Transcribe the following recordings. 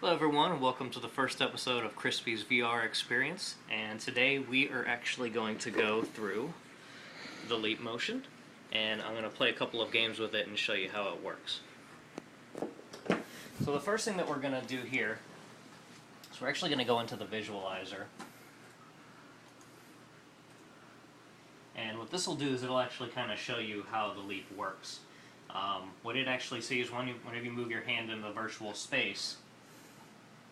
Hello everyone and welcome to the first episode of Crispy's VR experience, and today we are actually going to go through the leap motion and I'm going to play a couple of games with it and show you how it works. So the first thing that we're going to do here is we're actually going to go into the visualizer, and what this will do is it'll actually kind of show you how the leap works. What it actually sees whenever you move your hand in the virtual space,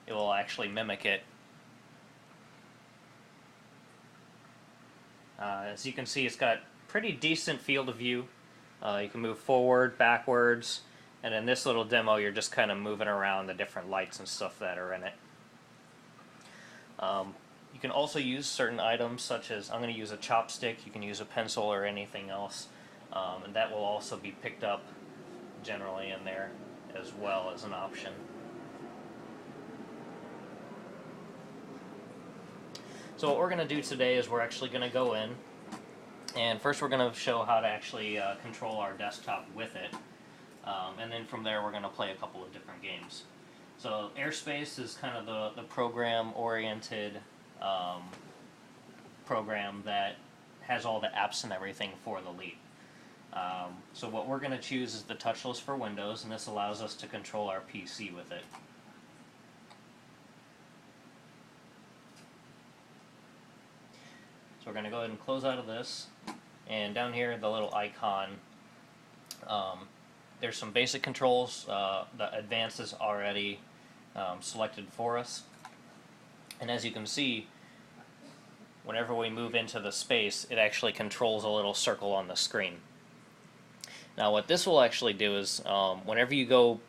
it will actually mimic it. As you can see, it's got pretty decent field of view. You can move forward, backwards, and in this little demo you're just kind of moving around the different lights and stuff that are in it. You can also use certain items, such as, I'm going to use a chopstick, you can use a pencil or anything else, and that will also be picked up generally in there as well as an option. So what we're going to do today is we're actually going to go in, and first we're going to show how to actually control our desktop with it, and then from there we're going to play a couple of different games. So Airspace is kind of the program-oriented program that has all the apps and everything for the Leap. So what we're going to choose is the touchless for Windows, and this allows us to control our PC with it. So we're going to go ahead and close out of this, and down here the little icon, there's some basic controls. The advanced is already selected for us, and as you can see, whenever we move into the space, it actually controls a little circle on the screen. Now what this will actually do is, whenever you go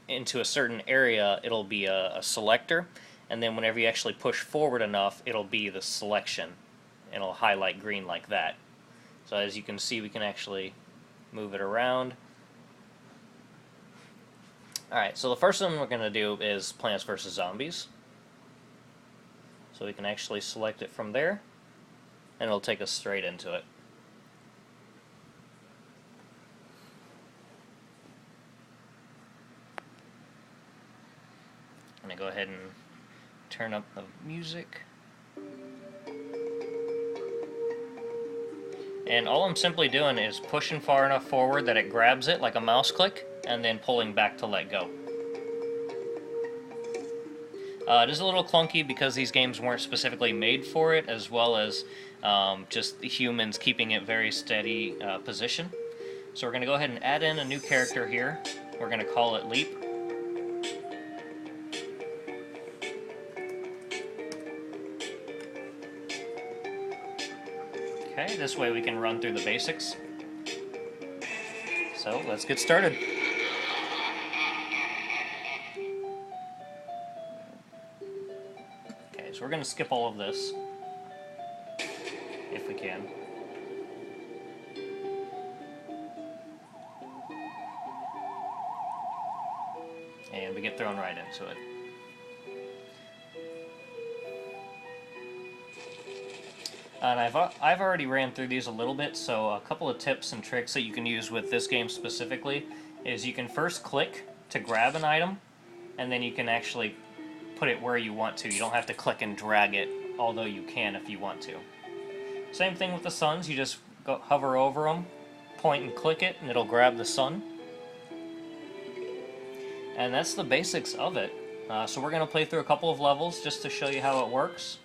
into a certain area, it'll be a selector, and then whenever you actually push forward enough, it'll be the selection. It'll highlight green like that. So as you can see, we can actually move it around. Alright, so the first one we're going to do is Plants vs. Zombies. So we can actually select it from there, and it'll take us straight into it. I'm going to go ahead and turn up the music. And all I'm simply doing is pushing far enough forward that it grabs it like a mouse click, and then pulling back to let go. It is a little clunky because these games weren't specifically made for it, as well as just the humans keeping it very steady position. So we're going to go ahead and add in a new character here. We're going to call it Leap. Okay, this way we can run through the basics. So let's get started. Okay, so we're going to skip all of this, if we can. And we get thrown right into it. And I've already ran through these a little bit, so a couple of tips and tricks that you can use with this game specifically is you can first click to grab an item, and then you can actually put it where you want to. You don't have to click and drag it, although you can if you want to. Same thing with the suns. You just go hover over them, point and click it, and it'll grab the sun. And that's the basics of it. So we're going to play through a couple of levels just to show you how it works.